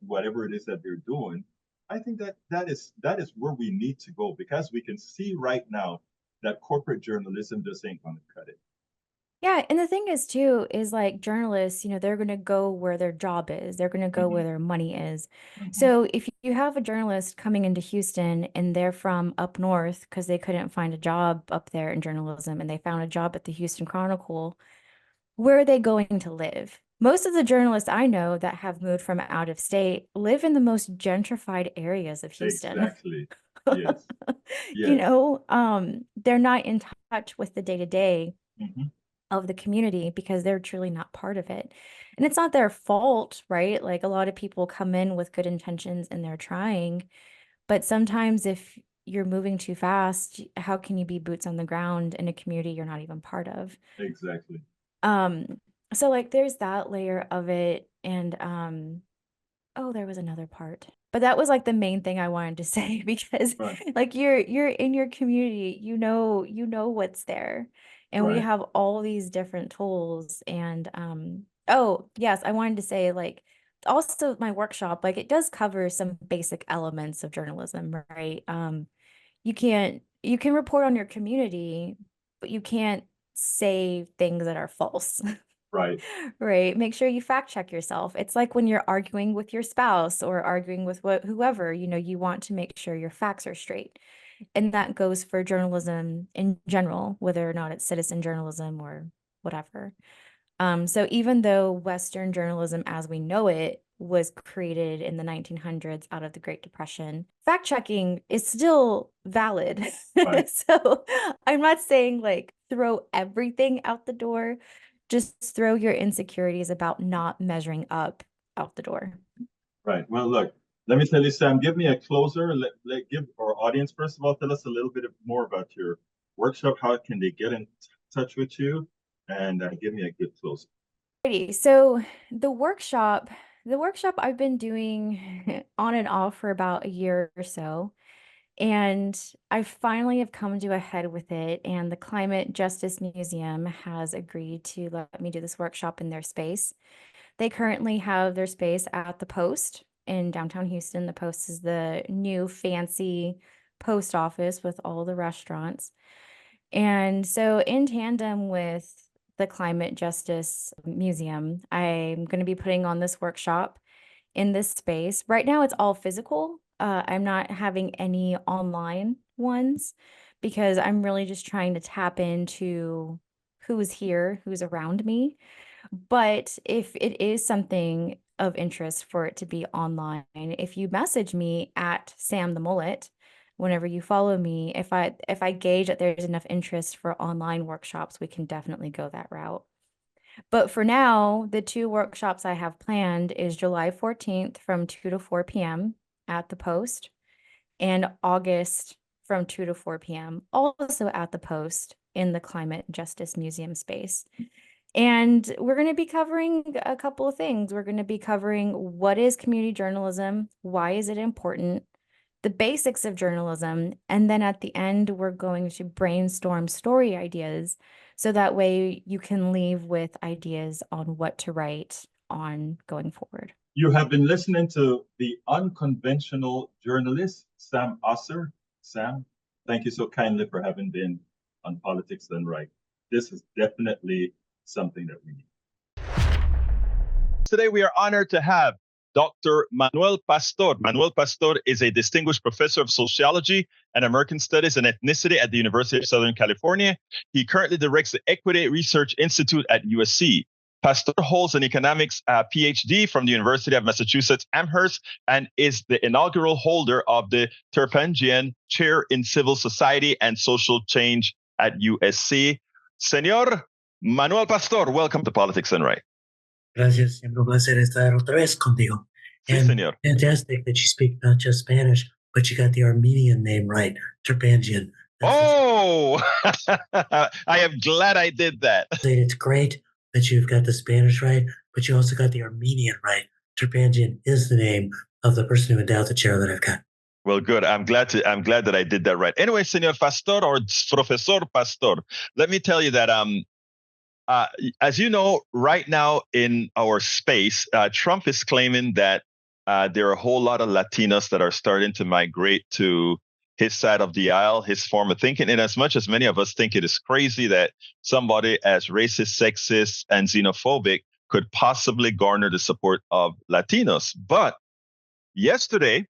whatever it is that they're doing, I think that is where we need to go, because we can see right now that corporate journalism just ain't going to cut it. Yeah, and the thing is too, is like journalists, they're going to go where their job is. They're going to go where Mhm, their money is. mhm. So if you have a journalist coming into Houston and they're from up north because they couldn't find a job up there in journalism and they found a job at the Houston Chronicle, where are they going to live? Most of the journalists I know that have moved from out of state live in the most gentrified areas of Houston. Exactly. Yes. Yes. They're not in touch with the day to day. Mhm. of the community because they're truly not part of it. And it's not their fault, right? Like a lot of people come in with good intentions and they're trying, but sometimes if you're moving too fast, how can you be boots on the ground in a community you're not even part of? Exactly. So like there's that layer of it, and oh, there was another part. But that was like the main thing I wanted to say because Right. like you're in your community, you know what's there. And we Right. have all these different tools. And oh, yes, I wanted to say like also my workshop, like it does cover some basic elements of journalism, right? You can report on your community, but you can't say things that are false. Right. Right. Make sure you fact check yourself. It's like when you're arguing with your spouse or arguing with whoever, you know, you want to make sure your facts are straight. And that goes for journalism in general, whether or not it's citizen journalism or whatever. So even though Western journalism as we know it was created in the 1900s out of the Great Depression, fact checking is still valid. Right. So I'm not saying like throw everything out the door, just throw your insecurities about not measuring up out the door. Right. Well, look, let me tell you, Sam, give me a closer. Give our audience, first of all, tell us a little bit more about your workshop. How can they get in touch with you? And give me a good closer. So the workshop I've been doing on and off for about a year or so. And I finally have come to a head with it. And the Climate Justice Museum has agreed to let me do this workshop in their space. They currently have their space at the Post in downtown Houston. The Post is the new fancy post office with all the restaurants. And so, in tandem with the Climate Justice Museum, I'm going to be putting on this workshop in this space. Right now, it's all physical. I'm not having any online ones because I'm really just trying to tap into who's here, who's around me. But if it is something of interest for it to be online, if you message me at Sam the Mullet, whenever you follow me, if I gauge that there's enough interest for online workshops, we can definitely go that route. But for now, the two workshops I have planned is July 14th from 2 to 4 p.m. at the Post, and August from 2 to 4 p.m. also at the Post in the Climate Justice Museum space. And we're going to be covering a couple of things. We're going to be covering what is community journalism, why is it important, the basics of journalism, and then at the end, we're going to brainstorm story ideas so that way you can leave with ideas on what to write on going forward. You have been listening to the unconventional journalist, Sam Oser. Sam, thank you so kindly for having been on Politics Done Right. This is definitely something that we need. Today, we are honored to have Dr. Manuel Pastor. Manuel Pastor is a distinguished professor of sociology and American studies and ethnicity at the University of Southern California. He currently directs the Equity Research Institute at USC. Pastor holds an economics PhD from the University of Massachusetts Amherst and is the inaugural holder of the Terpangian Chair in Civil Society and Social Change at USC. Señor Manuel Pastor, welcome to Politics Done Right. Gracias, siempre un placer estar otra vez contigo. Sí, And señor. fantastic that you speak not just Spanish, but you got the Armenian name right, Terpangian. Oh, I am glad I did that. It's great that you've got the Spanish right, but you also got the Armenian right. Terpangian is the name of the person who endowed the chair that I've got. Well, good. I'm glad that I did that right. Anyway, Señor Pastor or Professor Pastor, let me tell you that as you know, right now in our space, Trump is claiming that there are a whole lot of Latinos that are starting to migrate to his side of the aisle, his form of thinking. And as much as many of us think it is crazy that somebody as racist, sexist, and xenophobic could possibly garner the support of Latinos. But yesterday,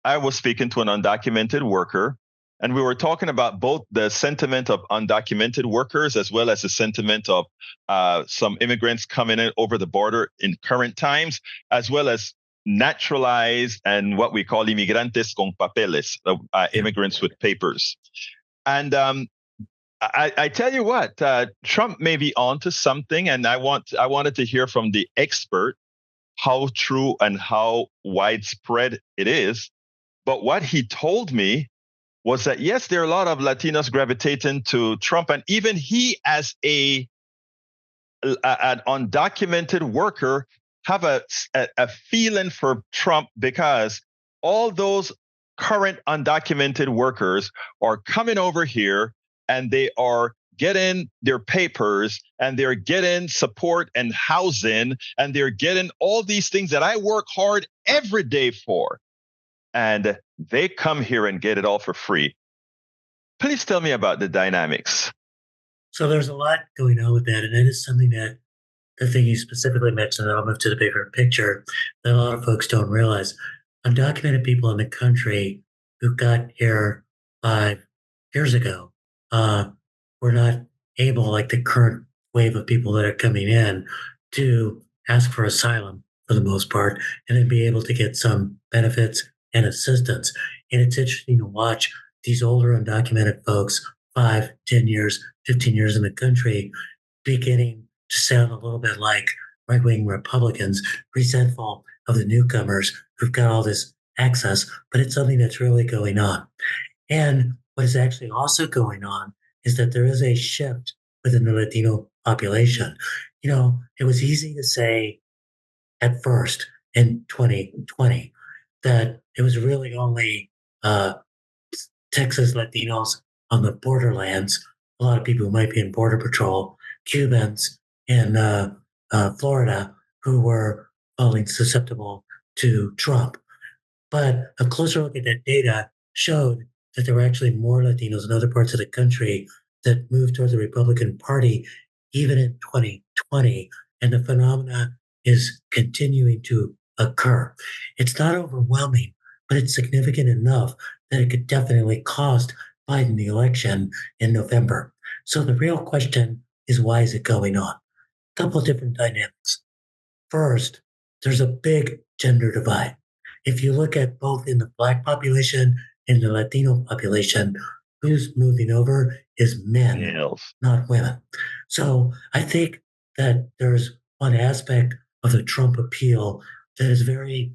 I was speaking to an undocumented worker, and we were talking about both the sentiment of undocumented workers as well as the sentiment of some immigrants coming in over the border in current times, as well as naturalized and what we call inmigrantes con papeles, immigrants with papers. And I tell you what, Trump may be onto something, and I wanted to hear from the expert how true and how widespread it is. But what he told me was that yes, there are a lot of Latinos gravitating to Trump, and even he, as an undocumented worker, have a feeling for Trump because all those current undocumented workers are coming over here and they are getting their papers and they're getting support and housing and they're getting all these things that I work hard every day for. And they come here and get it all for free. Please tell me about the dynamics. So there's a lot going on with that, and that is something that the thing you specifically mentioned, and I'll move to the bigger picture, that a lot of folks don't realize. Undocumented people in the country who got here 5 years ago were not able, like the current wave of people that are coming in, to ask for asylum for the most part, and then be able to get some benefits and assistance. And it's interesting to watch these older undocumented folks, 5, 10 years, 15 years in the country, beginning to sound a little bit like right-wing Republicans, resentful of the newcomers who've got all this access, but it's something that's really going on. And what is actually also going on is that there is a shift within the Latino population. It was easy to say at first in 2020 that it was really only Texas Latinos on the borderlands, a lot of people who might be in Border Patrol, Cubans in Florida who were falling susceptible to Trump. But a closer look at that data showed that there were actually more Latinos in other parts of the country that moved toward the Republican Party even in 2020. And the phenomena is continuing to occur. It's not overwhelming, but it's significant enough that it could definitely cost Biden the election in November. So the real question is, why is it going on? A couple of different dynamics. First, there's a big gender divide. If you look at both in the Black population and the Latino population, who's moving over is men, Nails. not women. So I think that there's one aspect of the Trump appeal that is very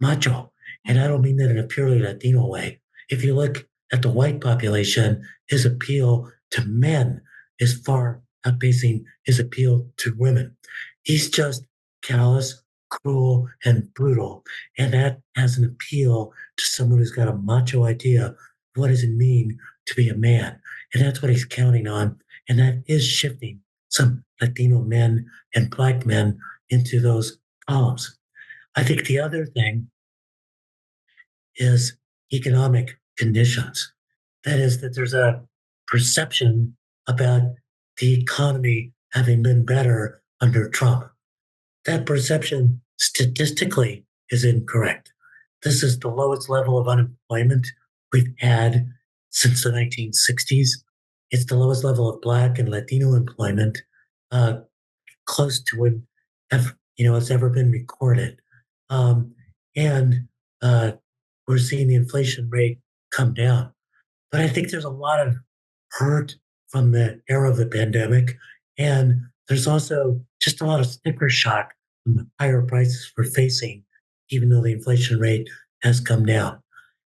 macho. And I don't mean that in a purely Latino way. If you look at the white population, his appeal to men is far outpacing his appeal to women. He's just callous, cruel, and brutal. And that has an appeal to someone who's got a macho idea of what does it mean to be a man. And that's what he's counting on. And that is shifting some Latino men and Black men into those columns. I think the other thing is economic conditions. That is, that there's a perception about the economy having been better under Trump. That perception statistically is incorrect. This is the lowest level of unemployment we've had since the 1960s. It's the lowest level of Black and Latino employment, close to when it's ever been recorded. And we're seeing the inflation rate come down. But I think there's a lot of hurt from the era of the pandemic. And there's also just a lot of sticker shock from the higher prices we're facing, even though the inflation rate has come down.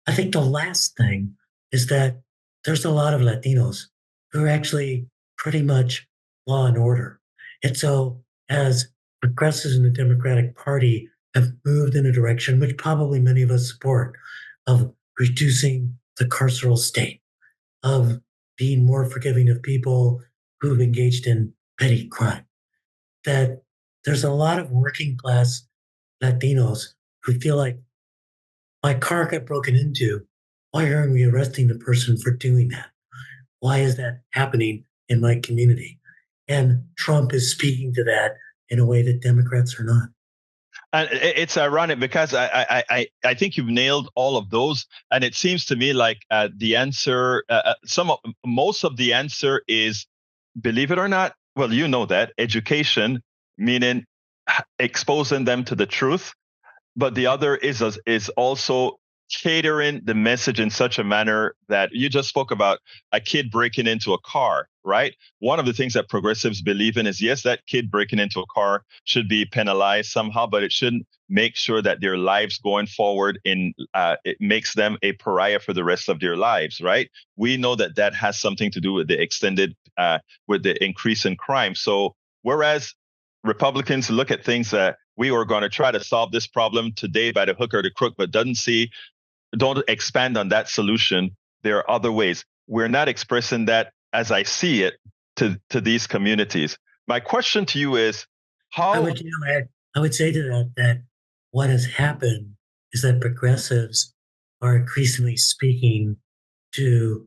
I think the last thing is that there's a lot of Latinos who are actually pretty much law and order. And so as progressives in the Democratic Party have moved in a direction which probably many of us support, of reducing the carceral state, of being more forgiving of people who've engaged in petty crime, that there's a lot of working class Latinos who feel like, my car got broken into. Why aren't we arresting the person for doing that? Why is that happening in my community? And Trump is speaking to that in a way that Democrats are not. And it's ironic because I think you've nailed all of those, and it seems to me like the answer, most of the answer is, believe it or not, well, you know that education, meaning exposing them to the truth, but the other is also catering the message in such a manner that you just spoke about a kid breaking into a car, right? One of the things that progressives believe in is, yes, that kid breaking into a car should be penalized somehow, but it shouldn't make sure that their lives going forward it makes them a pariah for the rest of their lives, right? We know that that has something to do with with the increase in crime. So whereas Republicans look at things that we are going to try to solve this problem today by the hook or the crook, but don't expand on that solution. There are other ways. We're not expressing that as I see it to these communities. My question to you is I how would, I would say to that what has happened is that progressives are increasingly speaking to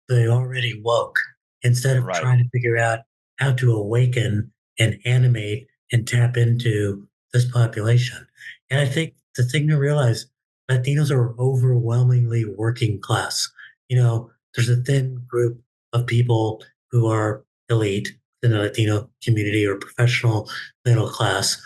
the already woke instead of right, trying to figure out how to awaken and animate and tap into this population. And I think the thing to realize, Latinos are overwhelmingly working class. There's a thin group of people who are elite in the Latino community or professional middle class.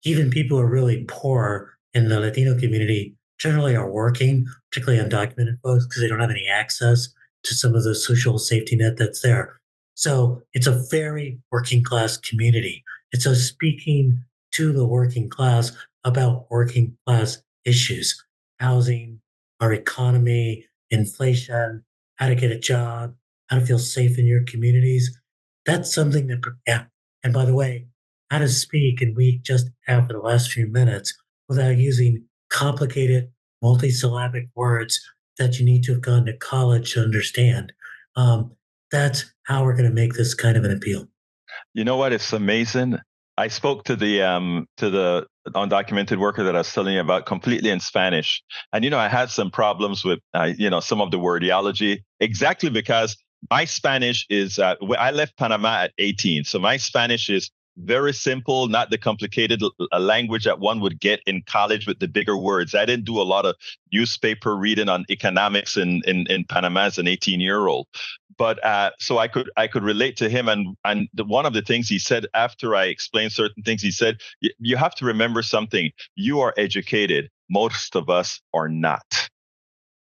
Even people who are really poor in the Latino community generally are working, particularly undocumented folks, because they don't have any access to some of the social safety net that's there. So it's a very working class community. And so speaking to the working class about working class issues, housing, our economy, inflation, how to get a job, how to feel safe in your communities, that's something that, yeah. And by the way, how to speak, and we just have for the last few minutes, without using complicated multisyllabic words that you need to have gone to college to understand. That's how we're going to make this kind of an appeal. you know what? It's amazing. I spoke to the undocumented worker that I was telling you about completely in Spanish, and I had some problems with some of the wordiology exactly because my Spanish is I left Panama at 18, so my Spanish is very simple, not the complicated language that one would get in college with the bigger words. I didn't do a lot of newspaper reading on economics in Panama as an 18-year-old. But so I could relate to him, and one of the things he said after I explained certain things, he said, "You have to remember something. You are educated. Most of us are not."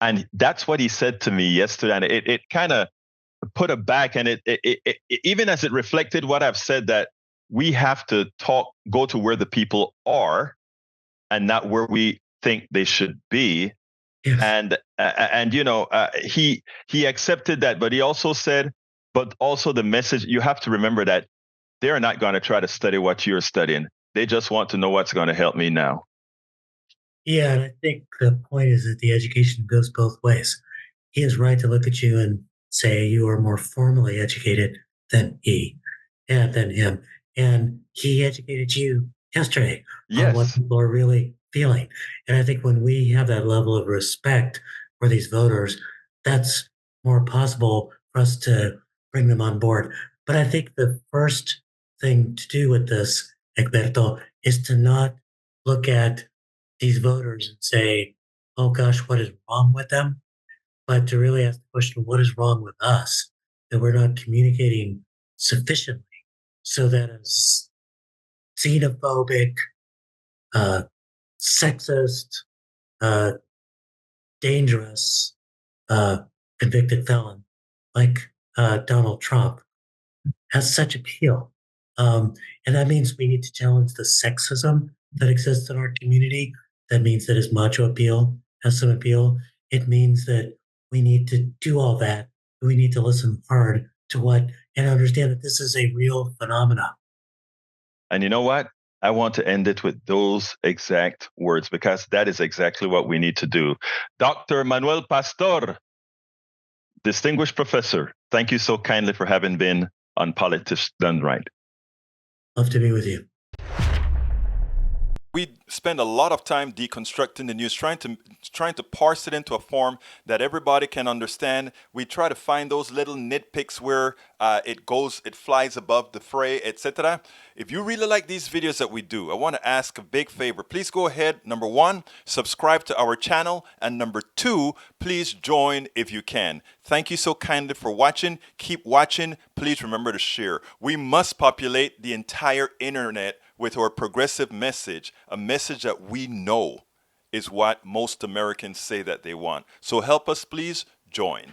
And that's what he said to me yesterday, and it kind of put it back, and it even as it reflected what I've said, that we have to go to where the people are, and not where we think they should be. Yes. And he accepted that, but he also said, but also the message, you have to remember that they're not going to try to study what you're studying. They just want to know what's going to help me now. Yeah, and I think the point is that the education goes both ways. He is right to look at you and say you are more formally educated than than him. And he educated you yesterday on what Yes. people are really feeling. And I think when we have that level of respect for these voters, that's more possible for us to bring them on board. But I think the first thing to do with this, Egberto, is to not look at these voters and say, oh gosh, what is wrong with them? But to really ask the question, what is wrong with us? That we're not communicating sufficiently so that a xenophobic, uh, sexist, uh, dangerous, uh, convicted felon like Donald Trump has such appeal. And that means we need to challenge the sexism that exists in our community. That means that his macho appeal has some appeal. It means that we need to do all that. We need to listen hard to and understand that this is a real phenomenon. And you know what? I want to end it with those exact words, because that is exactly what we need to do. Dr. Manuel Pastor, distinguished professor, thank you so kindly for having been on Politics Done Right. Love to be with you. We spend a lot of time deconstructing the news, trying to parse it into a form that everybody can understand. We try to find those little nitpicks where it flies above the fray, etc. If you really like these videos that we do, I want to ask a big favor. Please go ahead, number 1, subscribe to our channel, and number 2, please join if you can. Thank you so kindly for watching. Keep watching. Please remember to share. We must populate the entire internet with our progressive message, a message that we know is what most Americans say that they want. So help us, please join.